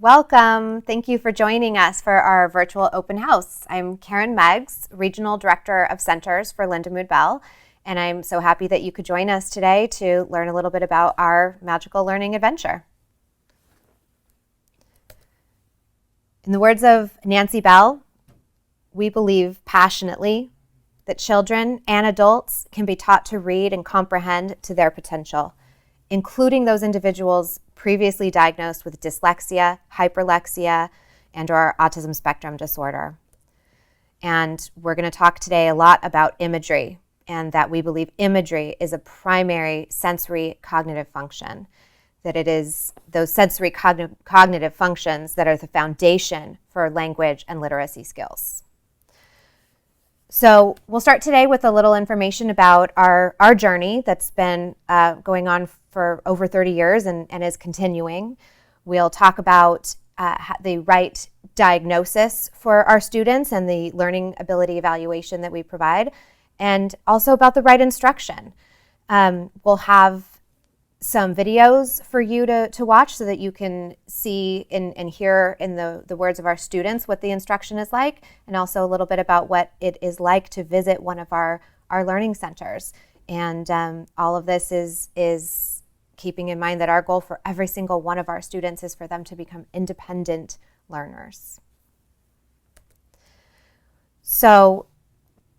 Welcome. Thank you for joining us for our virtual open house. I'm Karen Meggs, Regional Director of Centers for Lindamood-Bell, and I'm so happy that you could join us today to learn a little bit about our magical learning adventure. In the words of Nancy Bell, we believe passionately that children and adults can be taught to read and comprehend to their potential, including those individuals previously diagnosed with dyslexia, hyperlexia, and/or autism spectrum disorder. And we're going to talk today a lot about imagery, and that we believe imagery is a primary sensory cognitive function, that it is those sensory cognitive functions that are the foundation for language and literacy skills. So we'll start today with a little information about our journey that's been going on for over 30 years and is continuing. We'll talk about the right diagnosis for our students and the learning ability evaluation that we provide, and also about the right instruction. We'll have some videos for you to watch so that you can see and hear in the words of our students what the instruction is like, and also a little bit about what it is like to visit one of our learning centers. And all of this is keeping in mind that our goal for every single one of our students is for them to become independent learners. So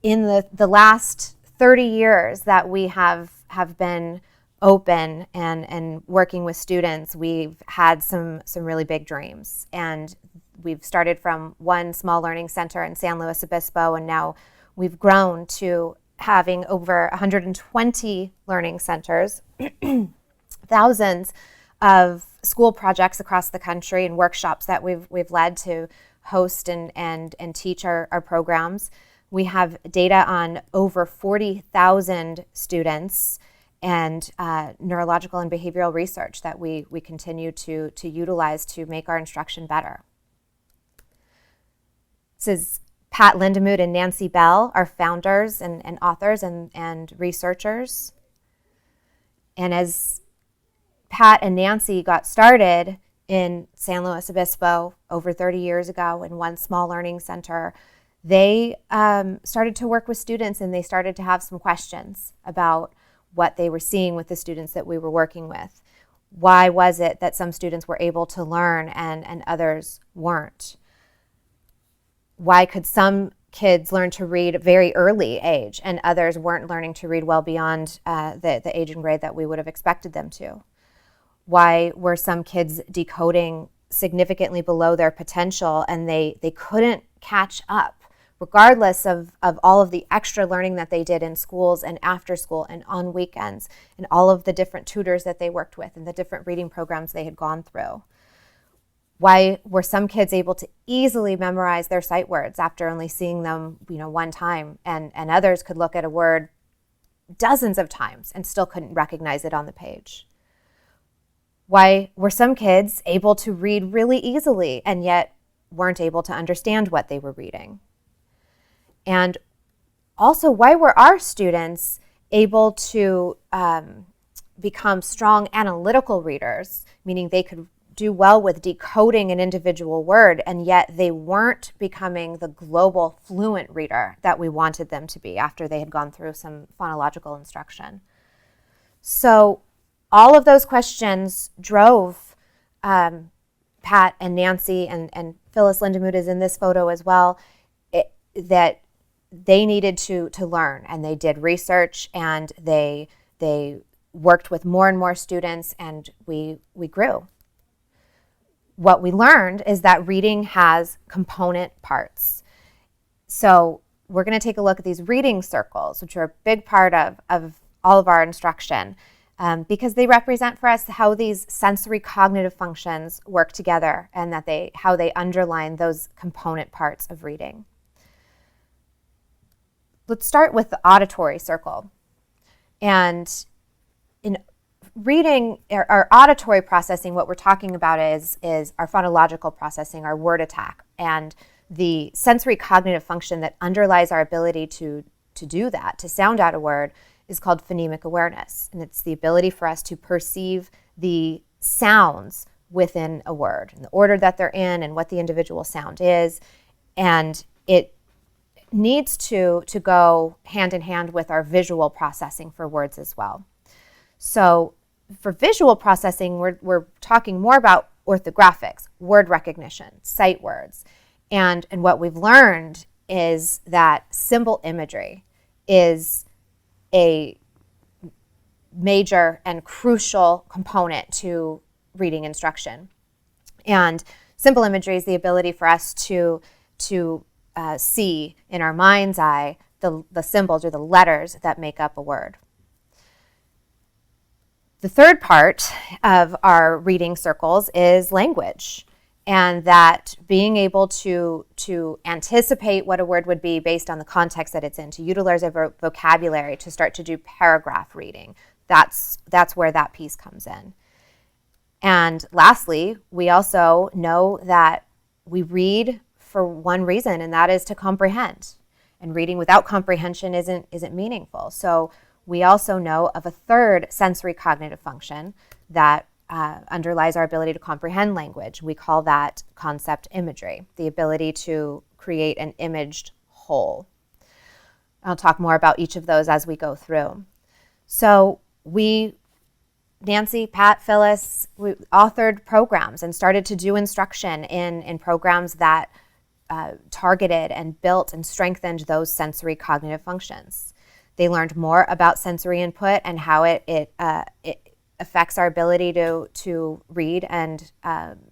in the last 30 years that we have been open and working with students, we've had some really big dreams. And we've started from one small learning center in San Luis Obispo, and now we've grown to having over 120 learning centers, thousands of school projects across the country and workshops that we've led to host and teach our programs. We have data on over 40,000 students and neurological and behavioral research that we continue to utilize to make our instruction better. This is Pat Lindamood and Nancy Bell, our founders and authors and researchers. And as Pat and Nancy got started in San Luis Obispo over 30 years ago in one small learning center, they started to work with students, and they started to have some questions about what they were seeing with the students that we were working with. Why was it that some students were able to learn and others weren't? Why could some kids learn to read at a very early age and others weren't learning to read well beyond the age and grade that we would have expected them to? Why were some kids decoding significantly below their potential and they couldn't catch up, regardless of all of the extra learning that they did in schools and after school and on weekends, and all of the different tutors that they worked with and the different reading programs they had gone through? Why were some kids able to easily memorize their sight words after only seeing them, one time, and others could look at a word dozens of times and still couldn't recognize it on the page? Why were some kids able to read really easily and yet weren't able to understand what they were reading? And also, why were our students able to become strong analytical readers, meaning they could do well with decoding an individual word, and yet they weren't becoming the global fluent reader that we wanted them to be after they had gone through some phonological instruction? So all of those questions drove Pat and Nancy, and Phyllis Lindamood is in this photo as well, that they needed to learn, and they did research, and they worked with more and more students, and we grew. What we learned is that reading has component parts. So we're going to take a look at these reading circles, which are a big part of all of our instruction, because they represent for us how these sensory cognitive functions work together, and how they underline those component parts of reading. Let's start with the auditory circle. And in reading, our auditory processing, what we're talking about is our phonological processing, our word attack, and the sensory cognitive function that underlies our ability to do that, to sound out a word, is called phonemic awareness. And it's the ability for us to perceive the sounds within a word, in the order that they're in and what the individual sound is. And it needs to go hand in hand with our visual processing for words as well. So for visual processing, we're talking more about orthographics, word recognition, sight words. And what we've learned is that symbol imagery is a major and crucial component to reading instruction. And symbol imagery is the ability for us to see in our mind's eye the symbols or the letters that make up a word. The third part of our reading circles is language, and that being able to anticipate what a word would be based on the context that it's in, to utilize our vocabulary to start to do paragraph reading. That's where that piece comes in. And lastly, we also know that we read for one reason, and that is to comprehend. And reading without comprehension isn't meaningful. So we also know of a third sensory cognitive function that underlies our ability to comprehend language. We call that concept imagery, the ability to create an imaged whole. I'll talk more about each of those as we go through. So Nancy, Pat, Phyllis, we authored programs and started to do instruction in programs that targeted and built and strengthened those sensory cognitive functions. They learned more about sensory input and how it affects our ability to read and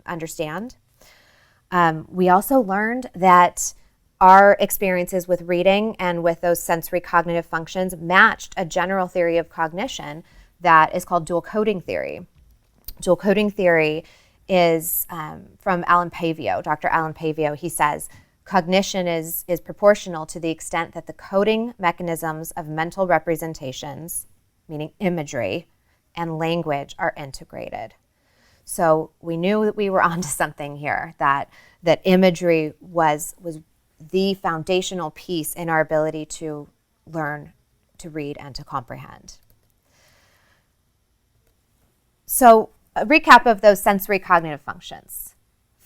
understand. We also learned that our experiences with reading and with those sensory cognitive functions matched a general theory of cognition that is called dual coding theory. Dual coding theory is from Dr. Alan Pavio. He says, cognition is proportional to the extent that the coding mechanisms of mental representations, meaning imagery, and language are integrated. So we knew that we were onto something here, that imagery was the foundational piece in our ability to learn to read and to comprehend. So a recap of those sensory cognitive functions.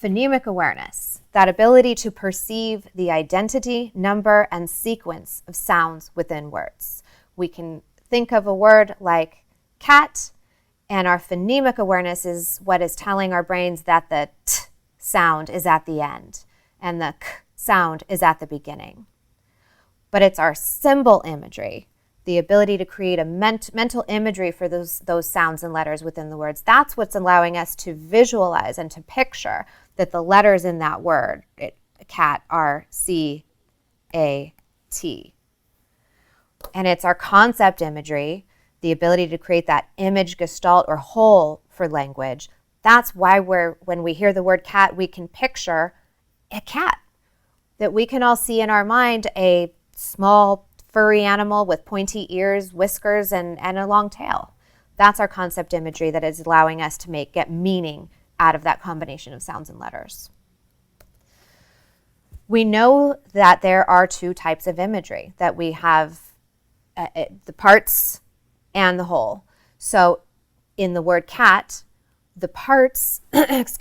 Phonemic awareness, that ability to perceive the identity, number, and sequence of sounds within words. We can think of a word like cat, and our phonemic awareness is what is telling our brains that the t sound is at the end and the k sound is at the beginning. But it's our symbol imagery, the ability to create a mental imagery for those sounds and letters within the words. That's what's allowing us to visualize and to picture that the letters in that word, cat, are C-A-T. And it's our concept imagery, the ability to create that image gestalt or whole for language. That's why when we hear the word cat, we can picture a cat, that we can all see in our mind a small furry animal with pointy ears, whiskers, and a long tail. That's our concept imagery that is allowing us to get meaning out of that combination of sounds and letters. We know that there are two types of imagery, that we have the parts and the whole. So in the word cat, the parts, that's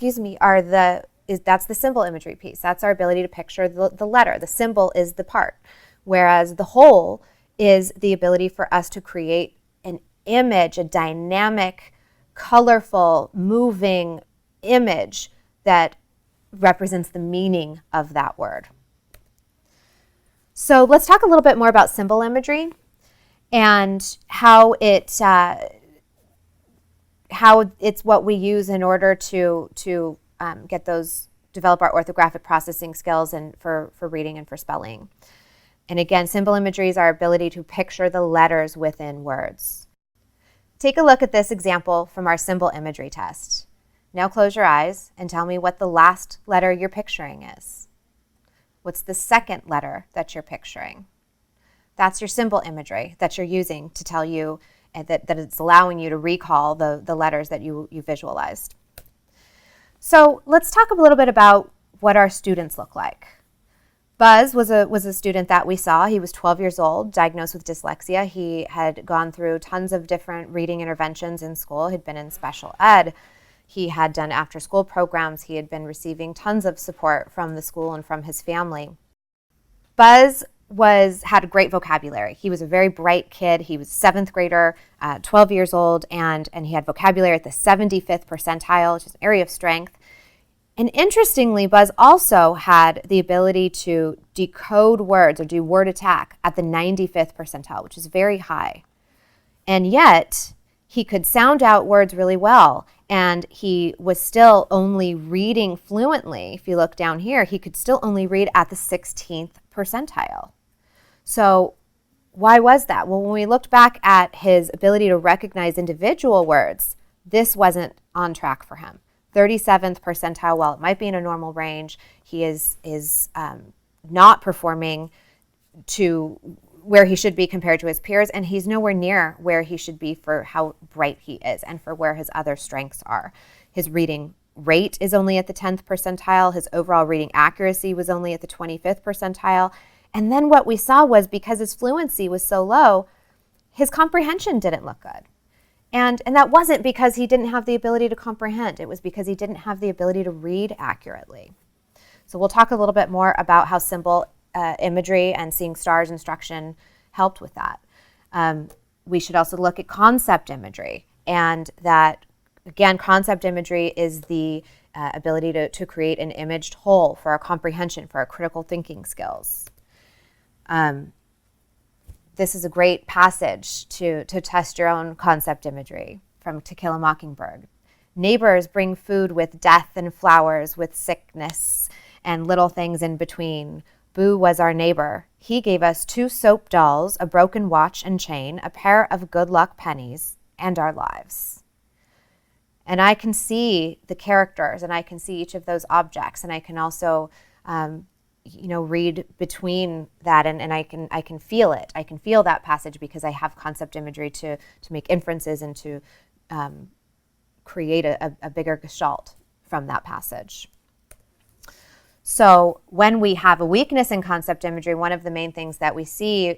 the symbol imagery piece. That's our ability to picture the letter. The symbol is the part. Whereas the whole is the ability for us to create an image, a dynamic, colorful, moving image that represents the meaning of that word. So let's talk a little bit more about symbol imagery and how it's what we use in order to develop our orthographic processing skills and for reading and for spelling. And again, symbol imagery is our ability to picture the letters within words. Take a look at this example from our symbol imagery test. Now close your eyes and tell me what the last letter you're picturing is. What's the second letter that you're picturing? That's your symbol imagery that you're using to tell you that it's allowing you to recall the letters that you visualized. So let's talk a little bit about what our students look like. Buzz was a student that we saw. He was 12 years old, diagnosed with dyslexia. He had gone through tons of different reading interventions in school. He'd been in special ed. He had done after-school programs. He had been receiving tons of support from the school and from his family. Buzz had a great vocabulary. He was a very bright kid. He was a 7th grader, 12 years old, and he had vocabulary at the 75th percentile, which is an area of strength. And interestingly, Buzz also had the ability to decode words or do word attack at the 95th percentile, which is very high. And yet, he could sound out words really well, and he was still only reading fluently. If you look down here, he could still only read at the 16th percentile. So why was that? Well, when we looked back at his ability to recognize individual words, this wasn't on track for him. 37th percentile, while it might be in a normal range, he is not performing to where he should be compared to his peers, and he's nowhere near where he should be for how bright he is and for where his other strengths are. His reading rate is only at the 10th percentile. His overall reading accuracy was only at the 25th percentile. And then what we saw was, because his fluency was so low, his comprehension didn't look good. And that wasn't because he didn't have the ability to comprehend. It was because he didn't have the ability to read accurately. So we'll talk a little bit more about how symbol imagery and seeing stars instruction helped with that. We should also look at concept imagery, and that, again, concept imagery is the ability to create an imaged whole for our comprehension, for our critical thinking skills. This is a great passage to test your own concept imagery from To Kill a Mockingbird. Neighbors bring food with death and flowers, with sickness and little things in between. Boo was our neighbor. He gave us 2 soap dolls, a broken watch and chain, a pair of good luck pennies, and our lives. And I can see the characters, and I can see each of those objects, and I can also read between that, and I can feel it. I can feel that passage because I have concept imagery to make inferences and to create a bigger gestalt from that passage. So when we have a weakness in concept imagery, one of the main things that we see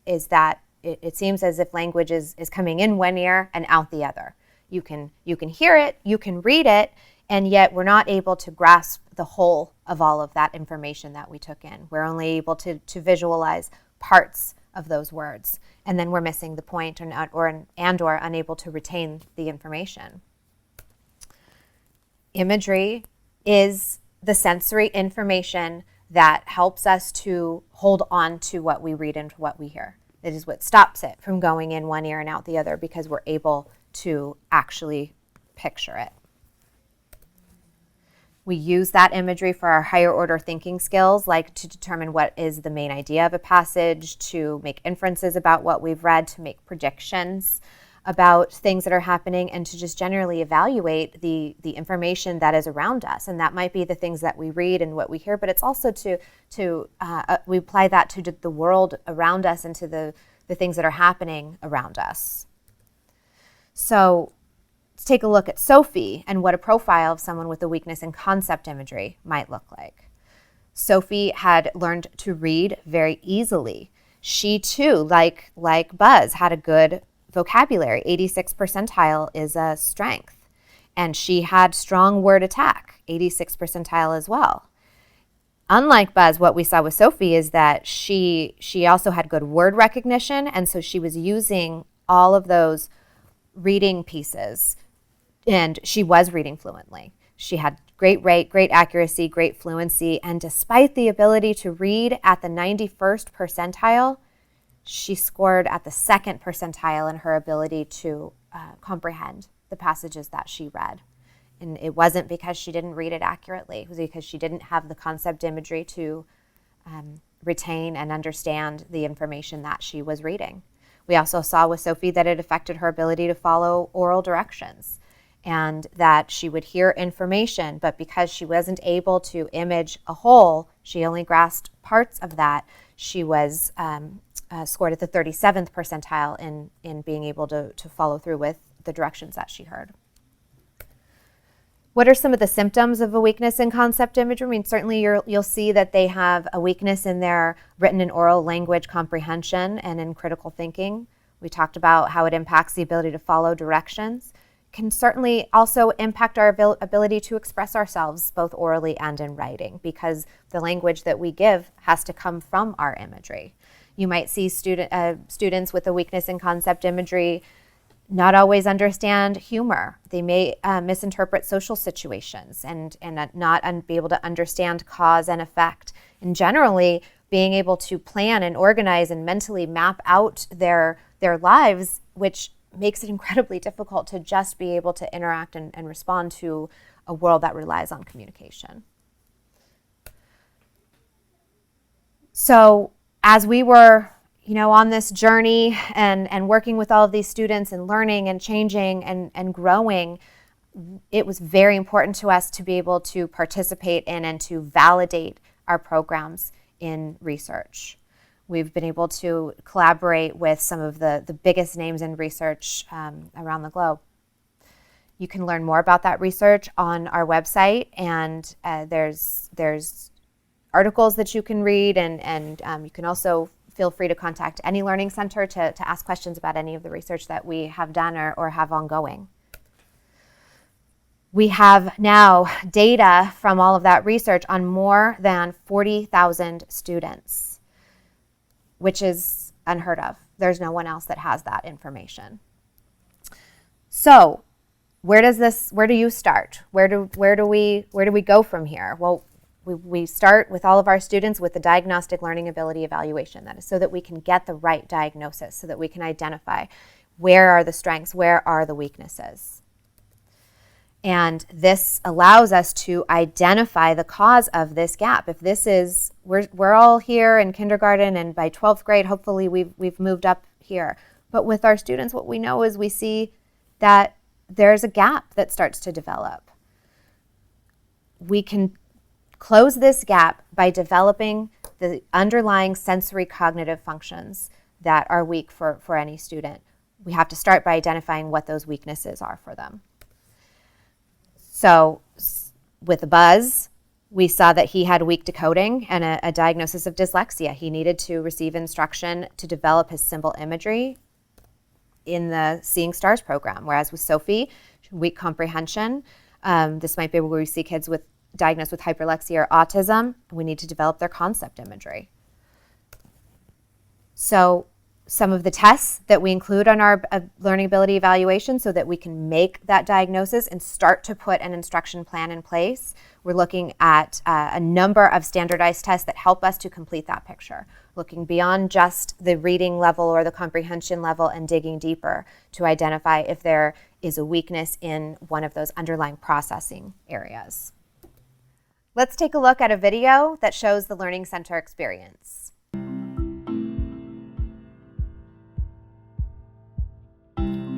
is that it seems as if language is coming in one ear and out the other. You can hear it, you can read it, and yet we're not able to grasp the whole of all of that information that we took in. We're only able to visualize parts of those words, and then we're missing the point or unable to retain the information. Imagery is the sensory information that helps us to hold on to what we read and what we hear. It is what stops it from going in one ear and out the other, because we're able to actually picture it. We use that imagery for our higher order thinking skills, like to determine what is the main idea of a passage, to make inferences about what we've read, to make predictions about things that are happening, and to just generally evaluate the information that is around us. And that might be the things that we read and what we hear, but it's also we apply that to the world around us and to the things that are happening around us. So let's take a look at Sophie and what a profile of someone with a weakness in concept imagery might look like. Sophie had learned to read very easily. She too, like Buzz, had a good vocabulary. 86th percentile is a strength. And she had strong word attack, 86th percentile as well. Unlike Buzz, what we saw with Sophie is that she also had good word recognition, and so she was using all of those reading pieces, and she was reading fluently. She had great rate, great accuracy, great fluency, and despite the ability to read at the 91st percentile, she scored at the 2nd percentile in her ability to comprehend the passages that she read. And it wasn't because she didn't read it accurately. It was because she didn't have the concept imagery to retain and understand the information that she was reading. We also saw with Sophie that it affected her ability to follow oral directions, and that she would hear information, but because she wasn't able to image a whole, she only grasped parts of that. She was scored at the 37th percentile in being able to follow through with the directions that she heard. What are some of the symptoms of a weakness in concept imagery? I mean, certainly you'll see that they have a weakness in their written and oral language comprehension and in critical thinking. We talked about how it impacts the ability to follow directions. can certainly also impact our ability to express ourselves both orally and in writing, because the language that we give has to come from our imagery. You might see students with a weakness in concept imagery not always understand humor. They may misinterpret social situations and not be able to understand cause and effect. And generally, being able to plan and organize and mentally map out their lives, which makes it incredibly difficult to just be able to interact and respond to a world that relies on communication. So as we were on this journey and working with all of these students and learning and changing and growing, it was very important to us to be able to participate in and to validate our programs in research. We've been able to collaborate with some of the biggest names in research around the globe. You can learn more about that research on our website, and there's articles that you can read, and you can also feel free to contact any learning center to ask questions about any of the research that we have done or have ongoing. We have now data from all of that research on more than 40,000 students, which is unheard of. There's no one else that has that information. So where do you start? Where do we go from here? Well, we start with all of our students with the diagnostic learning ability evaluation. That is so that we can get the right diagnosis, so that we can identify where are the strengths, where are the weaknesses. And this allows us to identify the cause of this gap. If this is, we're all here in kindergarten, and by 12th grade, hopefully we've moved up here. But with our students, what we know is we see that there's a gap that starts to develop. We can close this gap by developing the underlying sensory cognitive functions that are weak for any student. We have to start by identifying what those weaknesses are for them. So with Buzz, we saw that he had weak decoding and a diagnosis of dyslexia. He needed to receive instruction to develop his symbol imagery in the Seeing Stars program, whereas with Sophie, weak comprehension. This might be where we see kids diagnosed with hyperlexia or autism. We need to develop their concept imagery. So some of the tests that we include on our learning ability evaluation so that we can make that diagnosis and start to put an instruction plan in place. We're looking at a number of standardized tests that help us to complete that picture, looking beyond just the reading level or the comprehension level and digging deeper to identify if there is a weakness in one of those underlying processing areas. Let's take a look at a video that shows the Learning Center experience.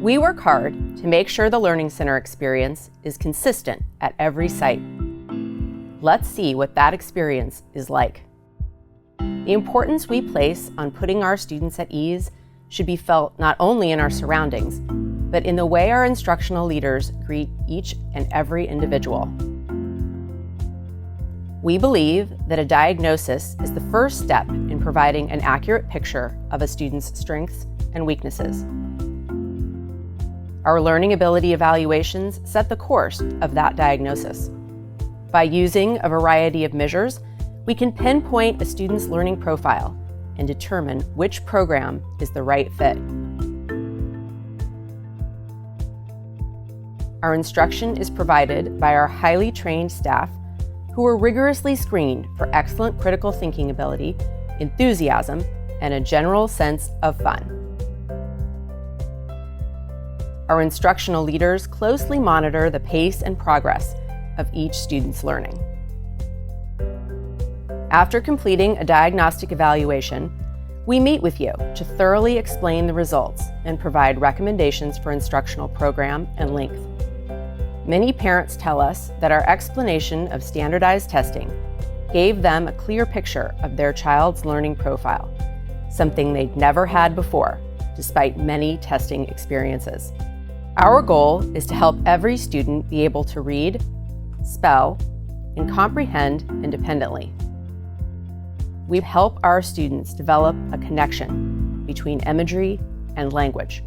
We work hard to make sure the Learning Center experience is consistent at every site. Let's see what that experience is like. The importance we place on putting our students at ease should be felt not only in our surroundings, but in the way our instructional leaders greet each and every individual. We believe that a diagnosis is the first step in providing an accurate picture of a student's strengths and weaknesses. Our learning ability evaluations set the course of that diagnosis. By using a variety of measures, we can pinpoint a student's learning profile and determine which program is the right fit. Our instruction is provided by our highly trained staff who are rigorously screened for excellent critical thinking ability, enthusiasm, and a general sense of fun. Our instructional leaders closely monitor the pace and progress of each student's learning. After completing a diagnostic evaluation, we meet with you to thoroughly explain the results and provide recommendations for instructional program and length. Many parents tell us that our explanation of standardized testing gave them a clear picture of their child's learning profile, something they'd never had before, despite many testing experiences. Our goal is to help every student be able to read, spell, and comprehend independently. We help our students develop a connection between imagery and language.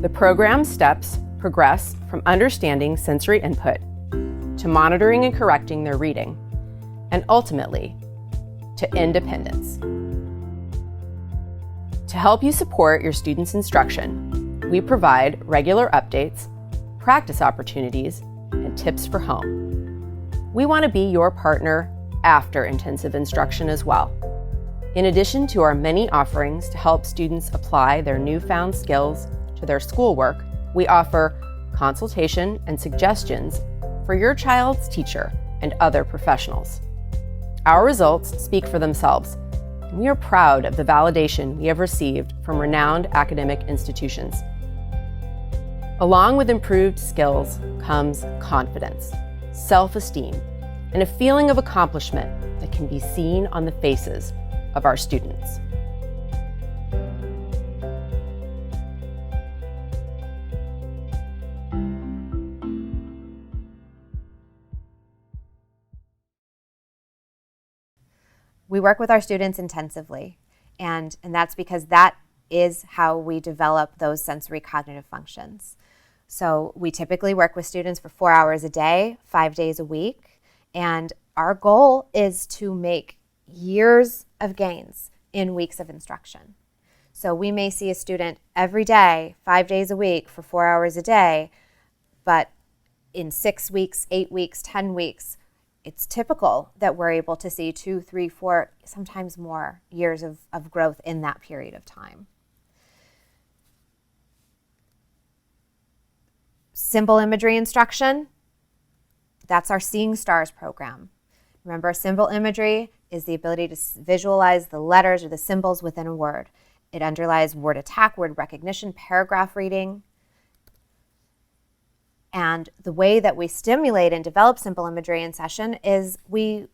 The program steps progress from understanding sensory input to monitoring and correcting their reading, and ultimately to independence. To help you support your students' instruction, we provide regular updates, practice opportunities, and tips for home. We want to be your partner after intensive instruction as well. In addition to our many offerings to help students apply their newfound skills to their schoolwork, we offer consultation and suggestions for your child's teacher and other professionals. Our results speak for themselves, and we are proud of the validation we have received from renowned academic institutions. Along with improved skills comes confidence, self-esteem, and a feeling of accomplishment that can be seen on the faces of our students. We work with our students intensively, and that's because that is how we develop those sensory cognitive functions. So we typically work with students for 4 hours a day, 5 days a week, and our goal is to make years of gains in weeks of instruction. So we may see a student every day, 5 days a week for 4 hours a day, but in 6 weeks, 8 weeks, 10 weeks, it's typical that we're able to see 2, 3, 4, sometimes more years of growth in that period of time. Symbol imagery instruction, that's our Seeing Stars program. Remember, symbol imagery is the ability to visualize the letters or the symbols within a word. It underlies word attack, word recognition, paragraph reading. And the way that we stimulate and develop symbol imagery in session is we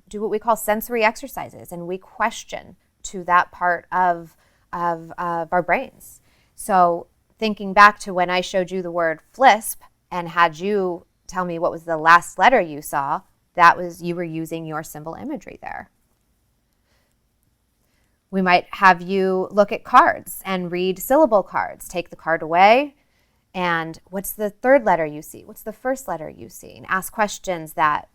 do what we call sensory exercises, and we question to that part of our brains. So thinking back to when I showed you the word FLISP and had you tell me what was the last letter you saw, that was you were using your symbol imagery there. We might have you look at cards and read syllable cards. Take the card away, and what's the third letter you see? What's the first letter you see? And ask questions that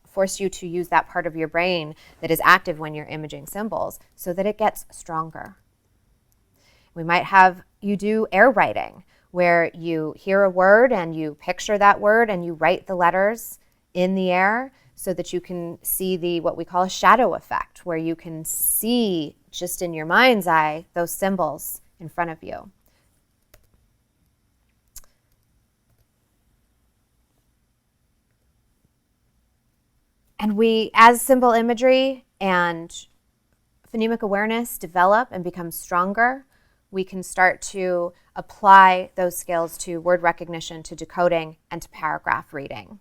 force you to use that part of your brain that is active when you're imaging symbols so that it gets stronger. We might have you do air writing, where you hear a word and you picture that word and you write the letters in the air so that you can see what we call a shadow effect, where you can see just in your mind's eye those symbols in front of you. And as symbol imagery and phonemic awareness develop and become stronger, we can start to apply those skills to word recognition, to decoding, and to paragraph reading.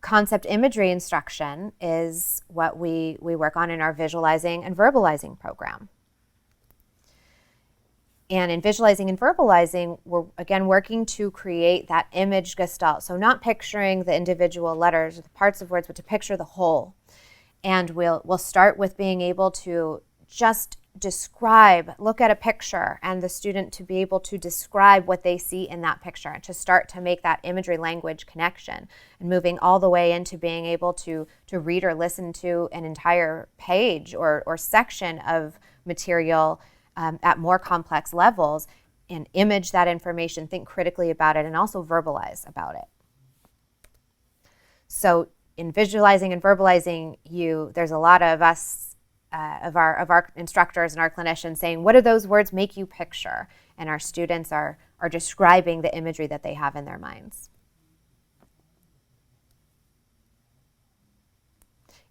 Concept imagery instruction is what we work on in our visualizing and verbalizing program. And in visualizing and verbalizing, we're again working to create that image gestalt. So not picturing the individual letters or the parts of words, but to picture the whole. And we'll start with being able to just describe, look at a picture, and the student to be able to describe what they see in that picture and to start to make that imagery-language connection, and moving all the way into being able to read or listen to an entire page or section of material at more complex levels, and image that information, think critically about it, and also verbalize about it. So in visualizing and verbalizing, there's a lot of us, of our instructors and our clinicians saying, what do those words make you picture? And our students are describing the imagery that they have in their minds.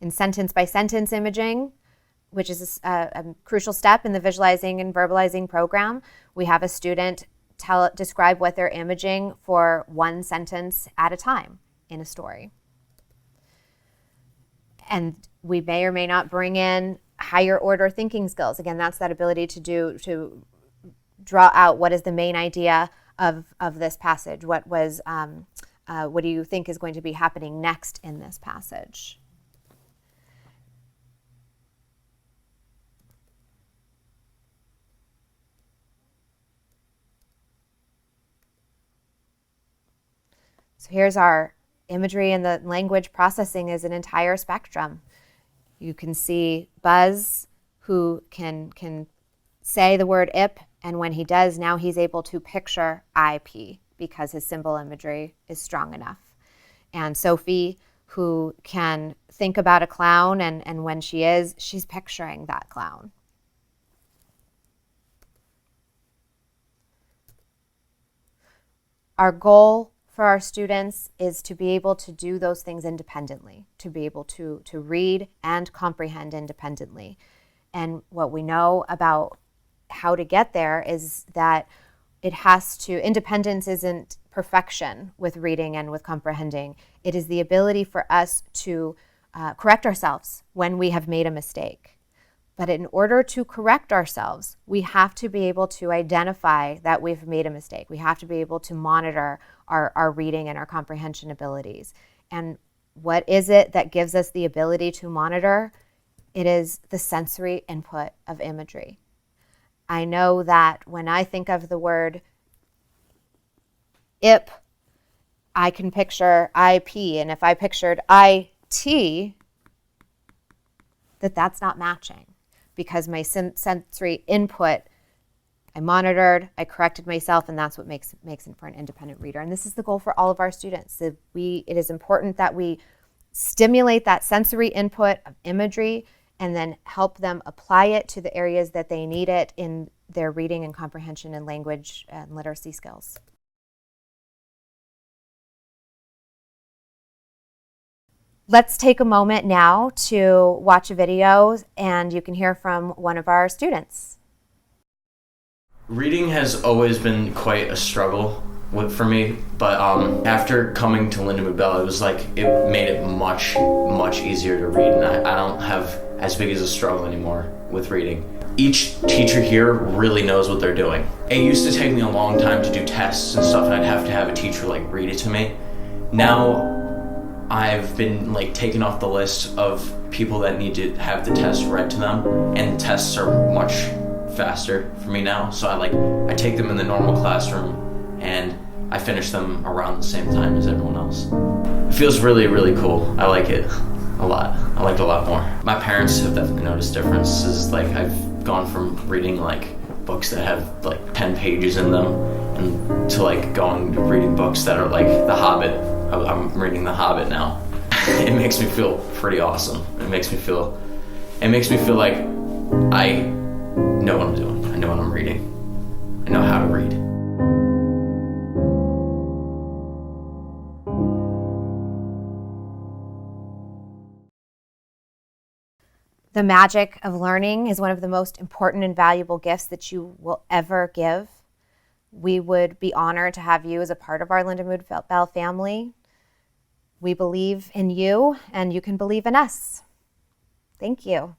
In sentence-by-sentence imaging, which is a crucial step in the visualizing and verbalizing program, we have a student describe what they're imaging for one sentence at a time in a story. And we may or may not bring in higher order thinking skills. Again, that's that ability to draw out what is the main idea of this passage. What do you think is going to be happening next in this passage? So here's our imagery, and the language processing is an entire spectrum. You can see Buzz, who can say the word ip, and when he does, now he's able to picture IP because his symbol imagery is strong enough. And Sophie, who can think about a clown, and when she's picturing that clown. Our goal for our students is to be able to do those things independently, to be able to read and comprehend independently. And what we know about how to get there is that independence isn't perfection with reading and with comprehending. It is the ability for us to correct ourselves when we have made a mistake. But in order to correct ourselves, we have to be able to identify that we've made a mistake. We have to be able to monitor our reading and our comprehension abilities. And what is it that gives us the ability to monitor? It is the sensory input of imagery. I know that when I think of the word IP, I can picture IP, and if I pictured IT, that's not matching, because my sensory input, I monitored, I corrected myself, and that's what makes it for an independent reader. And this is the goal for all of our students. It is important that we stimulate that sensory input of imagery and then help them apply it to the areas that they need it in their reading and comprehension and language and literacy skills. Let's take a moment now to watch a video, and you can hear from one of our students. Reading has always been quite a struggle for me, but after coming to Lindamood-Bell, it made it much easier to read, and I don't have as big as a struggle anymore with reading. Each teacher here really knows what they're doing. It used to take me a long time to do tests and stuff, and I'd have to have a teacher read it to me. Now I've been taken off the list of people that need to have the test read to them, and the tests are much faster for me now. So I take them in the normal classroom, and I finish them around the same time as everyone else. It feels really, really cool. I like it a lot. I like it a lot more. My parents have definitely noticed differences. I've gone from reading books that have 10 pages in them, and to going to reading books that are The Hobbit. I'm reading The Hobbit now. It makes me feel pretty awesome. It makes me feel like I know what I'm doing. I know what I'm reading. I know how to read. The magic of learning is one of the most important and valuable gifts that you will ever give. We would be honored to have you as a part of our Lindamood-Bell family. We believe in you, and you can believe in us. Thank you.